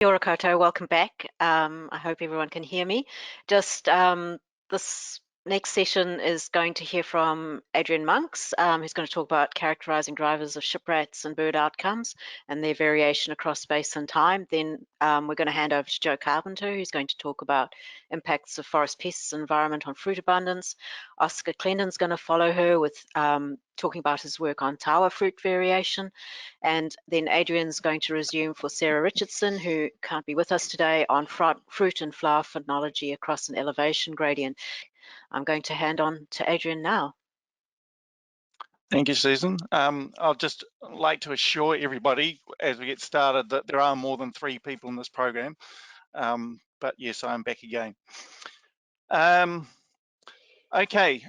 Kia ora koutou, welcome back. I hope everyone can hear me. Just this next session is going to hear from Adrian Monks, who's going to talk about characterizing drivers of shiprats and bird outcomes and their variation across space and time. Then we're going to hand over to Joe Carpenter, who's going to talk about impacts of forest pests and environment on fruit abundance. Oscar Clendon's going to follow her with talking about his work on tawa fruit variation. And then Adrian's going to resume for Sarah Richardson, who can't be with us today, on fruit and flower phenology across an elevation gradient. I'm going to hand on to Adrian now. Thank you, Susan. I'll just like to assure everybody as we get started that there are more than 3 people in this program. But yes, I'm back again. Okay.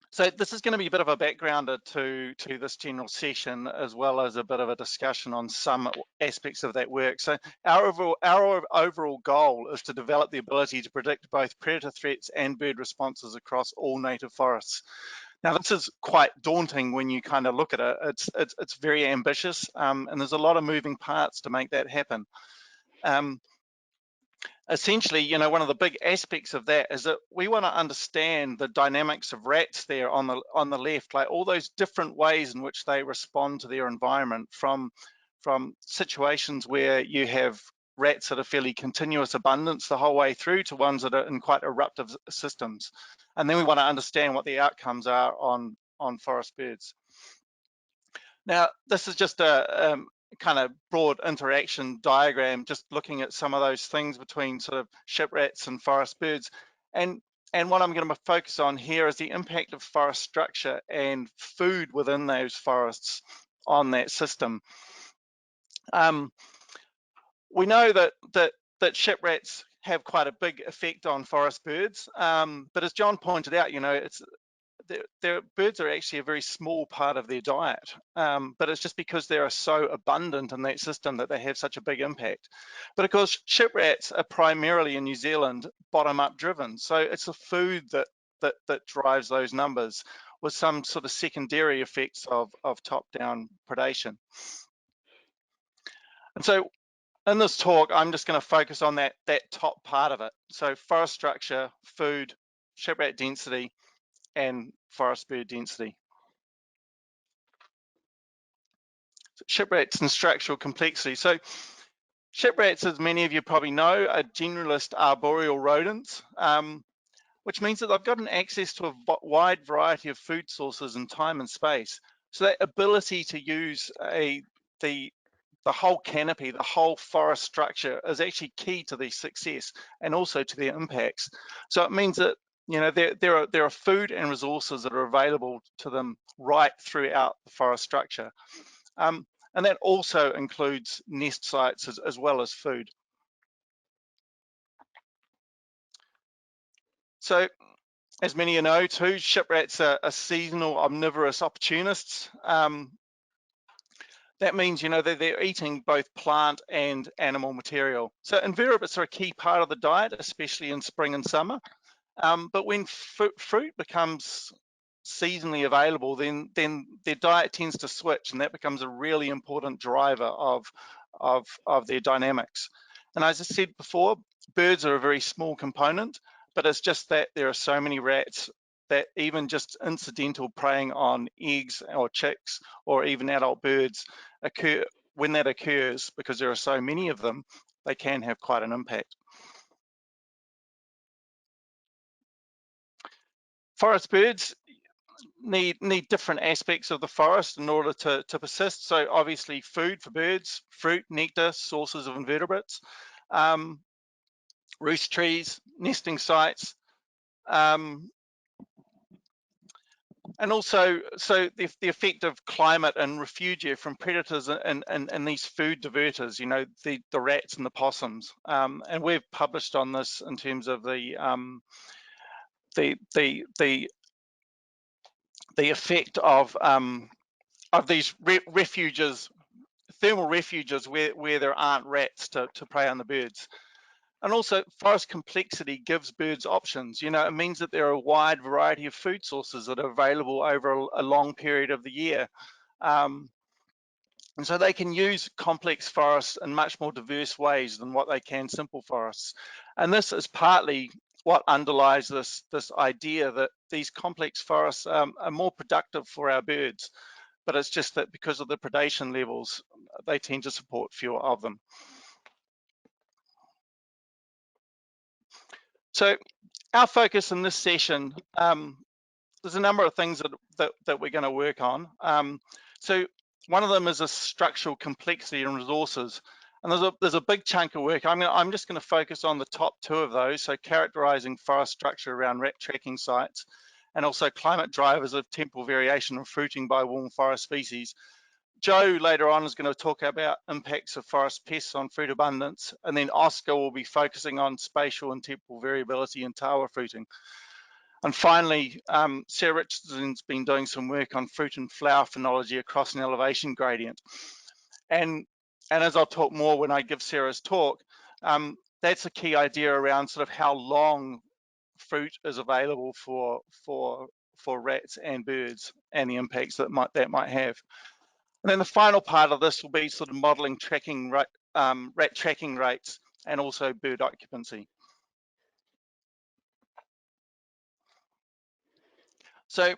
So this is going to be a bit of a backgrounder to this general session, as well as a bit of a discussion on some aspects of that work. So our overall goal is to develop the ability to predict both predator threats and bird responses across all native forests. Now, this is quite daunting when you kind of look at it. It's very ambitious, and there's a lot of moving parts to make that happen. Essentially, you know, one of the big aspects of that is that we want to understand the dynamics of rats there on the left, like all those different ways in which they respond to their environment, from situations where you have rats that are fairly continuous abundance the whole way through to ones that are in quite eruptive systems. And then we want to understand what the outcomes are on forest birds. Now, this is just a kind of broad interaction diagram, just looking at some of those things between sort of shiprats and forest birds. And what I'm going to focus on here is the impact of forest structure and food within those forests on that system. We know that shiprats have quite a big effect on forest birds, but as John pointed out, you know, their birds are actually a very small part of their diet, but it's just because they are so abundant in that system that they have such a big impact. But of course, shiprats are primarily in New Zealand bottom-up driven, so it's the food that drives those numbers, with some sort of secondary effects of top-down predation. And so in this talk, I'm just going to focus on that top part of it. So forest structure, food, shiprat density, and forest bird density. So shiprats and structural complexity. So shiprats, as many of you probably know, are generalist arboreal rodents, which means that they've got an access to a wide variety of food sources in time and space. So that ability to use the whole canopy, the whole forest structure, is actually key to their success and also to their impacts. So it means that, you know, there are food and resources that are available to them right throughout the forest structure. And that also includes nest sites as well as food. So, as many of you know too, shiprats are seasonal omnivorous opportunists. That means, you know, they're eating both plant and animal material. So invertebrates are a key part of the diet, especially in spring and summer. But when fruit becomes seasonally available, then their diet tends to switch, and that becomes a really important driver of their dynamics. And as I said before, birds are a very small component, but it's just that there are so many rats that even just incidental preying on eggs or chicks or even adult birds occur. When that occurs, because there are so many of them, they can have quite an impact. Forest birds need different aspects of the forest in order to persist. So obviously food for birds, fruit, nectar, sources of invertebrates, roost trees, nesting sites, and also so the effect of climate and refugia from predators and these food diverters, you know, the rats and the possums. And we've published on this in terms of the effect of these refuges, thermal refuges where there aren't rats to prey on the birds. And also forest complexity gives birds options. You know, it means that there are a wide variety of food sources that are available over a long period of the year. And so they can use complex forests in much more diverse ways than what they can simple forests. And this is partly what underlies this idea that these complex forests are more productive for our birds. But it's just that because of the predation levels, they tend to support fewer of them. So our focus in this session, there's a number of things that we're going to work on. So one of them is a structural complexity and resources. And there's a big chunk of work. I'm just going to focus on the top two of those. So characterizing forest structure around rat tracking sites, and also climate drivers of temporal variation and fruiting by warm forest species. Joe later on is going to talk about impacts of forest pests on fruit abundance, and then Oscar will be focusing on spatial and temporal variability in tawa fruiting. And finally, Sarah Richardson's been doing some work on fruit and flower phenology across an elevation gradient. And as I'll talk more when I give Sarah's talk, that's a key idea around sort of how long fruit is available for rats and birds and the impacts that might have. And then the final part of this will be sort of modeling tracking rat tracking rates and also bird occupancy. So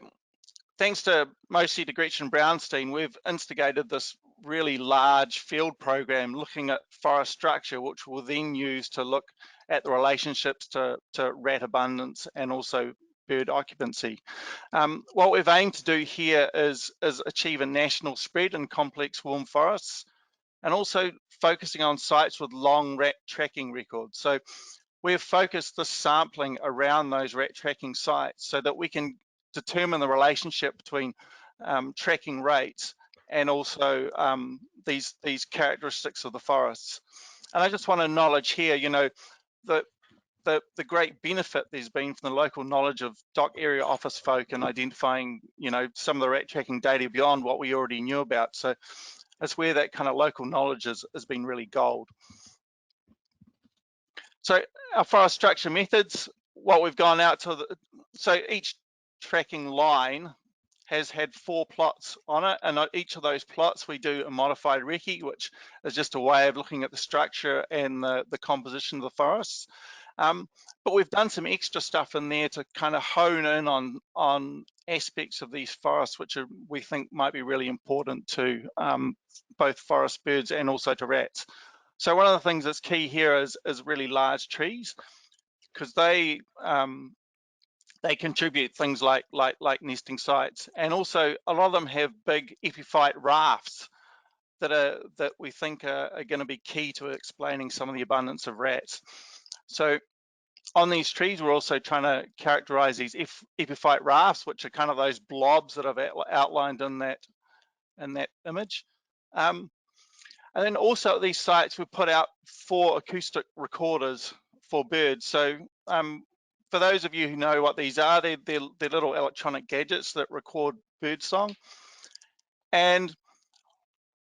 thanks mostly to Gretchen Brownstein, we've instigated this really large field program looking at forest structure, which we'll then use to look at the relationships to rat abundance and also bird occupancy. What we've aimed to do here is achieve a national spread in complex warm forests, and also focusing on sites with long rat tracking records. So we've focused the sampling around those rat tracking sites so that we can determine the relationship between tracking rates and also these characteristics of the forests. And I just want to acknowledge here, you know, the great benefit there's been from the local knowledge of dock area office folk and identifying, you know, some of the rat tracking data beyond what we already knew about. So it's where that kind of local knowledge has been really gold. So our forest structure methods, what we've gone out to, so each tracking line has had 4 plots on it, and on each of those plots we do a modified recce, which is just a way of looking at the structure and the composition of the forests. But we've done some extra stuff in there to kind of hone in on aspects of these forests which we think might be really important to both forest birds and also to rats. So one of the things that's key here is really large trees, because they contribute things like nesting sites, and also a lot of them have big epiphyte rafts that we think are going to be key to explaining some of the abundance of rats. So on these trees, we're also trying to characterize these epiphyte rafts, which are kind of those blobs that I've outlined in that image. And then also at these sites, we put out 4 acoustic recorders for birds. So for those of you who know what these are, they're little electronic gadgets that record bird song. And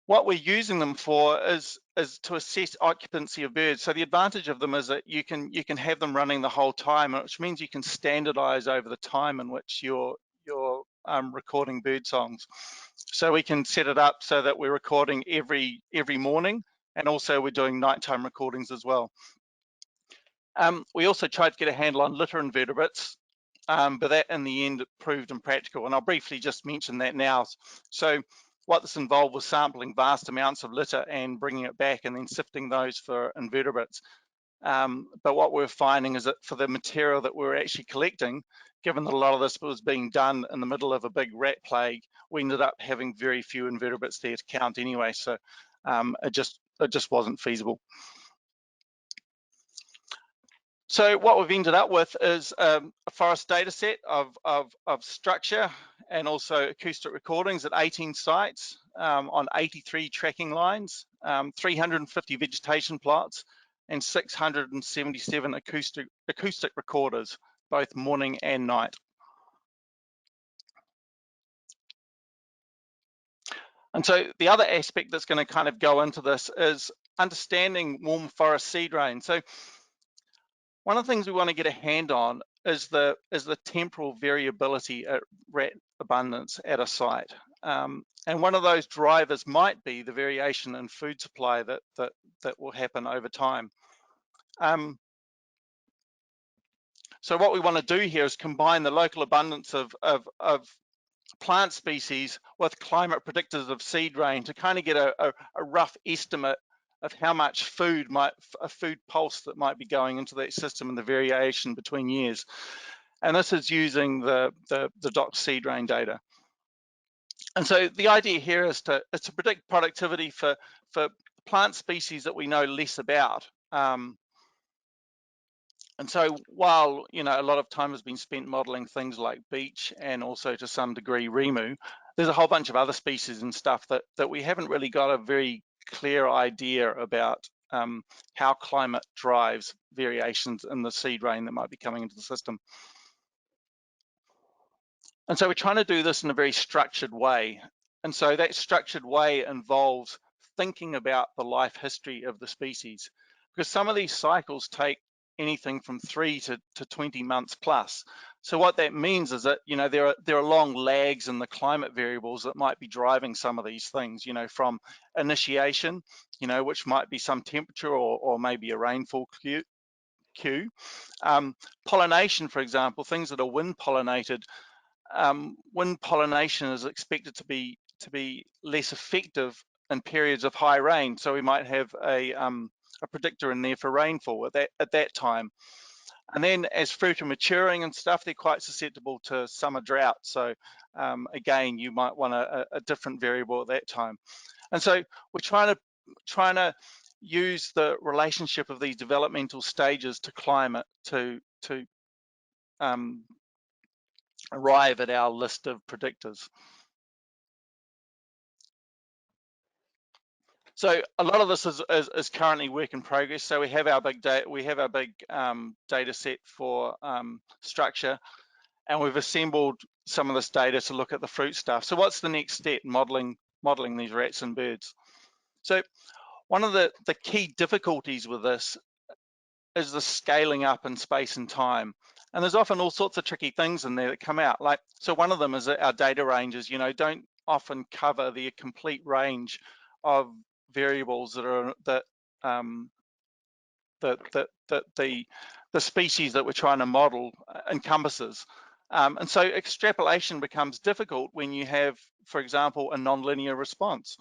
what we're using them for is to assess occupancy of birds. So the advantage of them is that you can have them running the whole time, which means you can standardize over the time in which you're recording bird songs. So we can set it up so that we're recording every morning, and also we're doing nighttime recordings as well. We also tried to get a handle on litter invertebrates, but that in the end proved impractical, and I'll briefly just mention that now. So what this involved was sampling vast amounts of litter and bringing it back and then sifting those for invertebrates. But what we're finding is that for the material that we're actually collecting, given that a lot of this was being done in the middle of a big rat plague, we ended up having very few invertebrates there to count anyway. So it just wasn't feasible. So what we've ended up with is a forest data set of structure and also acoustic recordings at 18 sites on 83 tracking lines, 350 vegetation plots, and 677 acoustic recorders, both morning and night. And so the other aspect that's going to kind of go into this is understanding warm forest seed rain. So one of the things we want to get a hand on is the temporal variability at rat abundance at a site. And one of those drivers might be the variation in food supply that will happen over time. So what we want to do here is combine the local abundance of plant species with climate predictors of seed rain to kind of get a rough estimate of how much food a food pulse that might be going into that system and the variation between years. And this is using the DOC seed rain data. And so the idea here is to predict productivity for plant species that we know less about. And so while, you know, a lot of time has been spent modeling things like beech and also to some degree remu, there's a whole bunch of other species and stuff that we haven't really got a very clear idea about how climate drives variations in the seed rain that might be coming into the system. And so we're trying to do this in a very structured way. And so that structured way involves thinking about the life history of the species, because some of these cycles take anything from 3 to 20 months plus. So what that means is that, you know, there are long lags in the climate variables that might be driving some of these things, you know, from initiation, you know, which might be some temperature or maybe a rainfall cue. Pollination, for example, things that are wind pollinated, wind pollination is expected to be less effective in periods of high rain. So we might have a predictor in there for rainfall at that time. And then as fruit are maturing and stuff, they're quite susceptible to summer drought. So again, you might want a different variable at that time. And so we're trying to use the relationship of these developmental stages to climate to arrive at our list of predictors. So a lot of this is currently work in progress. So we have our big data set for structure, and we've assembled some of this data to look at the fruit stuff. So what's the next step? Modeling these rats and birds. So one of the key difficulties with this is the scaling up in space and time. And there's often all sorts of tricky things in there that come out. Like, so one of them is that our data ranges, you know, don't often cover the complete range of variables that the species that we're trying to model encompasses. And so extrapolation becomes difficult when you have, for example, a nonlinear response.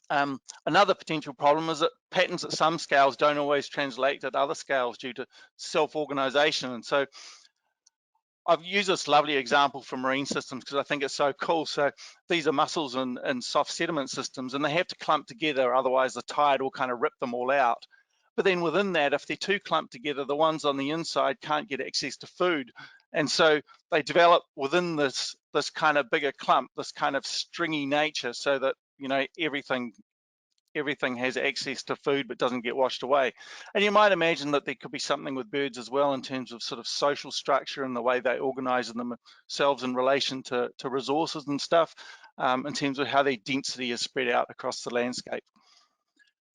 Another potential problem is that patterns at some scales don't always translate at other scales due to self-organization. And so I've used this lovely example from marine systems because I think it's so cool. So these are mussels and soft sediment systems, and they have to clump together, otherwise the tide will kind of rip them all out. But then within that, if they're too clumped together, the ones on the inside can't get access to food. And so they develop within this kind of bigger clump, this kind of stringy nature, so that, you know, everything has access to food but doesn't get washed away. And you might imagine that there could be something with birds as well in terms of sort of social structure and the way they organize themselves in relation to resources and stuff, in terms of how their density is spread out across the landscape.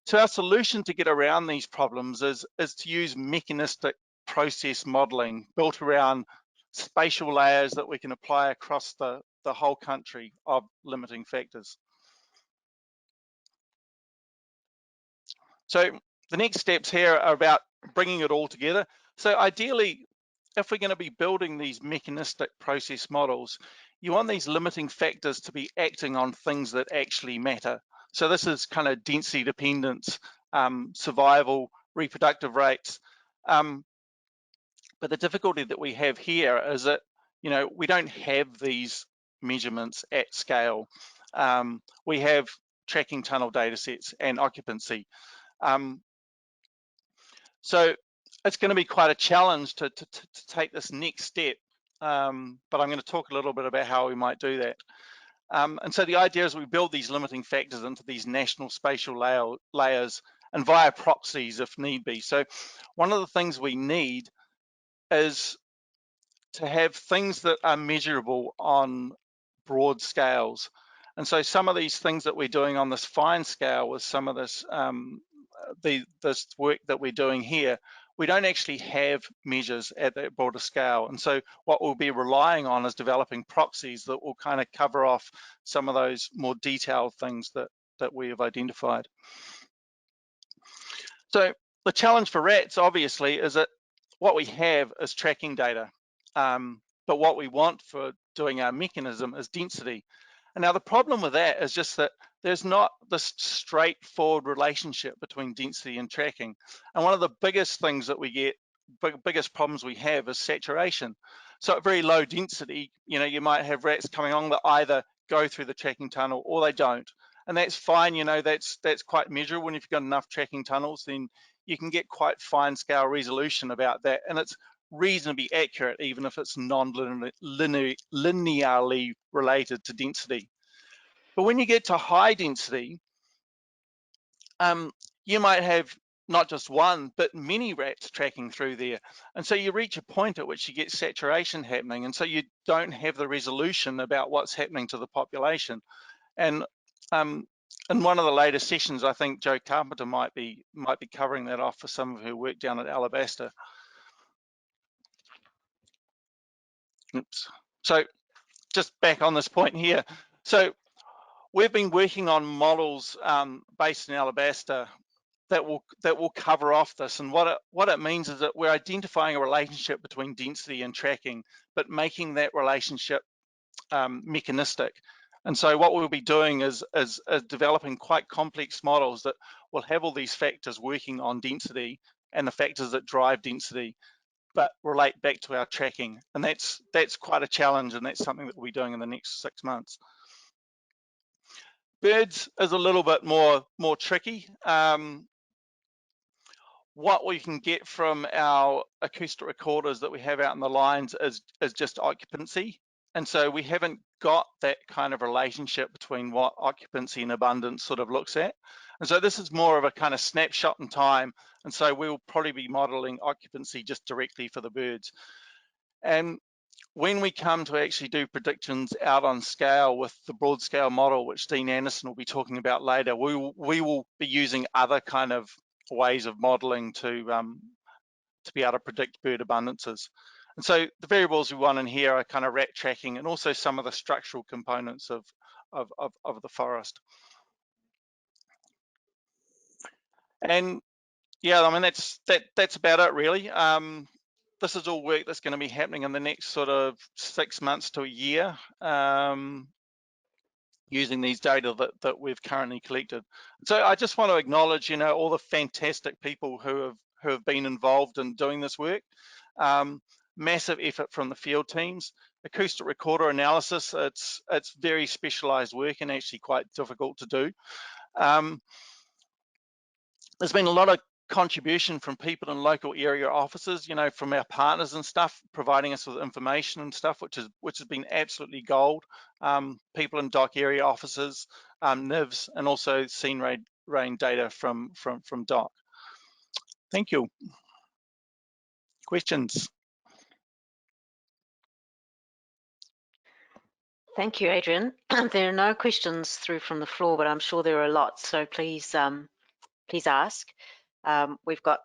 So our solution to get around these problems is to use mechanistic process modeling built around spatial layers that we can apply across the whole country of limiting factors. So the next steps here are about bringing it all together. So ideally, if we're going to be building these mechanistic process models, you want these limiting factors to be acting on things that actually matter. So this is kind of density dependence, survival, reproductive rates. But the difficulty that we have here is that, you know, we don't have these measurements at scale. We have tracking tunnel data sets and occupancy. So it's going to be quite a challenge to take this next step, but I'm going to talk a little bit about how we might do that. And so the idea is we build these limiting factors into these national spatial layers and via proxies if need be. So one of the things we need is to have things that are measurable on broad scales. And so some of these things that we're doing on this fine scale with some of this this work that we're doing here, we don't actually have measures at that broader scale. And so what we'll be relying on is developing proxies that will kind of cover off some of those more detailed things that we have identified. So the challenge for rats, obviously, is that what we have is tracking data. But what we want for doing our mechanism is density. And now the problem with that is just that there's not this straightforward relationship between density and tracking. And one of the biggest things that we get, biggest problems we have is saturation. So at very low density, you might have rats coming along that either go through the tracking tunnel or they don't. And that's fine, that's quite measurable. And if you've got enough tracking tunnels, then you can get quite fine scale resolution about that. And it's reasonably accurate, even if it's non-linearly related to density. But when you get to high density, you might have not just one, but many rats tracking through there. And so you reach a point at which you get saturation happening. And so you don't have the resolution about what's happening to the population. And in one of the later sessions, I think Joe Carpenter might be covering that off for some of her work down at Alabaster. Oops. So just back on this point here. So we've been working on models based in Alabaster that will cover off this. And what it means is that we're identifying a relationship between density and tracking, but making that relationship mechanistic. And so what we'll be doing is developing quite complex models that will have all these factors working on density and the factors that drive density, but relate back to our tracking. And that's quite a challenge, and that's something that we'll be doing in the next 6 months. Birds is a little bit more tricky. What we can get from our acoustic recorders that we have out in the lines is just occupancy. And so we haven't got that kind of relationship between what occupancy and abundance sort of looks at. And so this is more of a kind of snapshot in time. And so we'll probably be modeling occupancy just directly for the birds. And when we come to actually do predictions out on scale with the broad scale model, which Dean Anderson will be talking about later, we will be using other kind of ways of modeling to be able to predict bird abundances. And so the variables we want in here are kind of rat tracking and also some of the structural components of the forest. And yeah, I mean, that's about it really. This is all work that's going to be happening in the next sort of 6 months to a year, using these data that we've currently collected. So I just want to acknowledge, all the fantastic people who have been involved in doing this work. Massive effort from the field teams. Acoustic recorder analysis, it's very specialized work and actually quite difficult to do. There's been a lot of contribution from people in local area offices, from our partners and stuff, providing us with information and stuff, which has been absolutely gold. People in DOC area offices, NIVs, and also scene rain data from DOC. Thank you. Questions? Thank you, Adrian. There are no questions through from the floor, but I'm sure there are lots, so please ask. We've got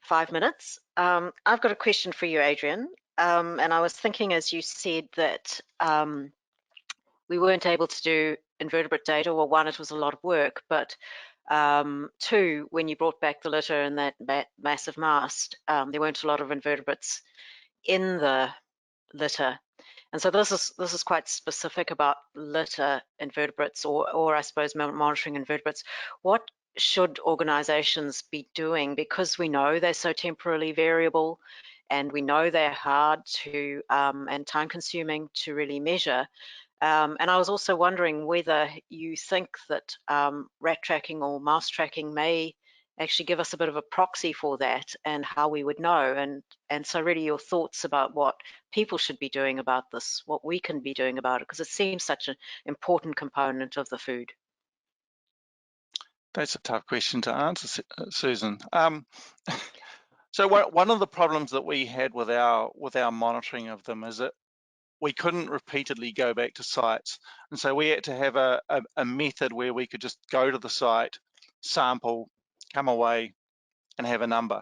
5 minutes. I've got a question for you, Adrian. And I was thinking, as you said, that we weren't able to do invertebrate data. Well, one, it was a lot of work, but two, when you brought back the litter and that massive mast, there weren't a lot of invertebrates in the litter. And so this is quite specific about litter invertebrates, or I suppose monitoring invertebrates. What should organizations be doing, because we know they're so temporally variable and we know they're hard to and time consuming to really measure? And I was also wondering whether you think that rat tracking or mouse tracking may actually give us a bit of a proxy for that and how we would know. And so really your thoughts about what people should be doing about this, what we can be doing about it, because it seems such an important component of the food. That's a tough question to answer, Susan. So one of the problems that we had with our monitoring of them is that we couldn't repeatedly go back to sites. And so we had to have a method where we could just go to the site, sample, come away, and have a number.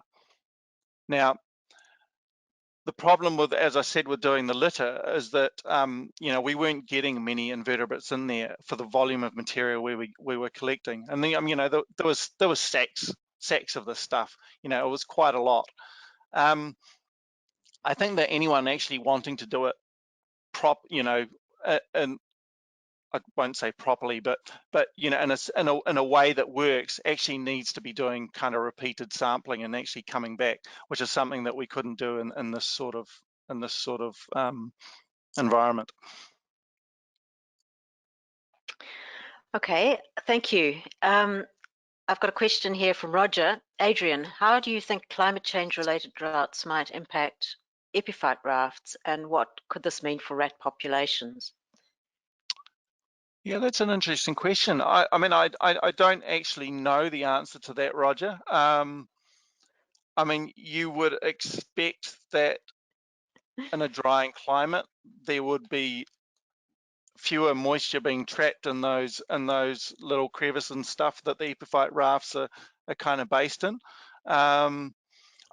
Now, the problem with, as I said, with doing the litter is that we weren't getting many invertebrates in there for the volume of material we were collecting, and then there was sacks of this stuff. It was quite a lot. I think that anyone actually wanting to do it and I won't say properly, but in a way that works, actually needs to be doing kind of repeated sampling and actually coming back, which is something that we couldn't do in this sort of environment. Okay, thank you. I've got a question here from Roger. Adrian, how do you think climate change related droughts might impact epiphyte rafts, and what could this mean for rat populations? Yeah, that's an interesting question. I don't actually know the answer to that, Roger. You would expect that in a drying climate, there would be fewer moisture being trapped in those little crevices and stuff that the epiphyte rafts are kind of based in.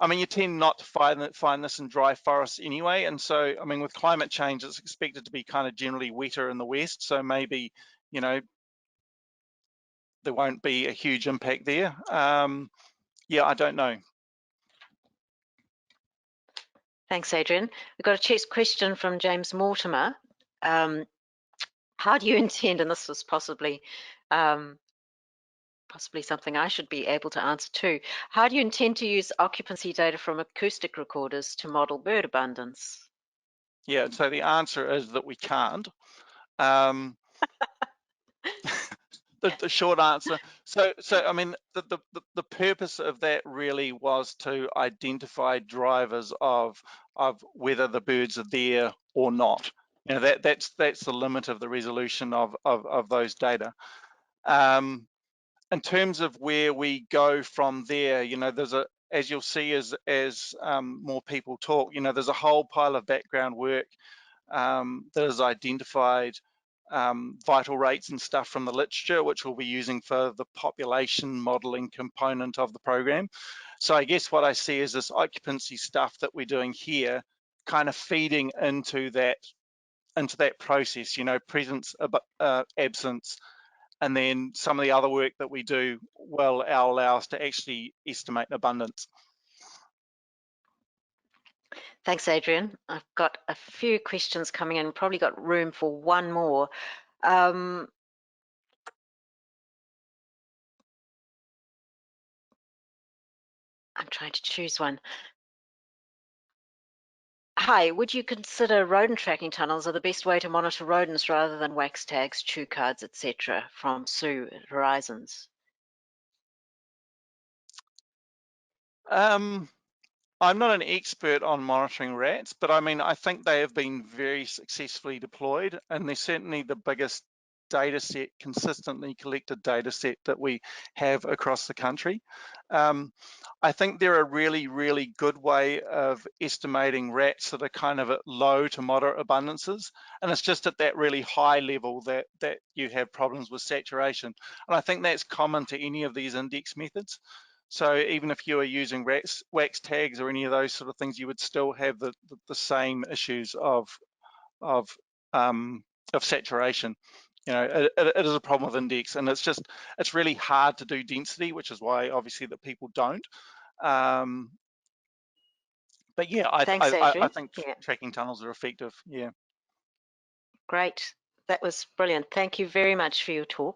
You tend not to find this in dry forests anyway, and so with climate change, it's expected to be kind of generally wetter in the west, so maybe there won't be a huge impact there. Yeah, I don't know. Thanks, Adrian. We've got a question from James Mortimer. How do you intend, and this was possibly something I should be able to answer too, how do you intend to use occupancy data from acoustic recorders to model bird abundance? Yeah, so the answer is that we can't. The short answer. So the purpose of that really was to identify drivers of whether the birds are there or not. That's the limit of the resolution of those data. In terms of where we go from there, there's as you'll see as more people talk, there's a whole pile of background work that has identified vital rates and stuff from the literature, which we'll be using for the population modeling component of the program. So I guess what I see is this occupancy stuff that we're doing here kind of feeding into that process, presence, absence, and then some of the other work that we do will allow us to actually estimate abundance. Thanks, Adrian. I've got a few questions coming in, probably got room for one more. I'm trying to choose one. Hi, would you consider rodent tracking tunnels are the best way to monitor rodents rather than wax tags, chew cards, etc. from Sue at Horizons? I'm not an expert on monitoring rats, but I think they have been very successfully deployed, and they're certainly the biggest data set, consistently collected data set that we have across the country. I think they're a really, really good way of estimating rats that are kind of at low to moderate abundances. And it's just at that really high level that you have problems with saturation. And I think that's common to any of these index methods. So even if you are using wax tags or any of those sort of things, you would still have the same issues of saturation. It is a problem with index, and it's really hard to do density, which is why obviously that people don't. But yeah, Thanks, I Adrian. think Yeah, tracking tunnels are effective. Yeah. great. That was brilliant. Thank you very much for your talk.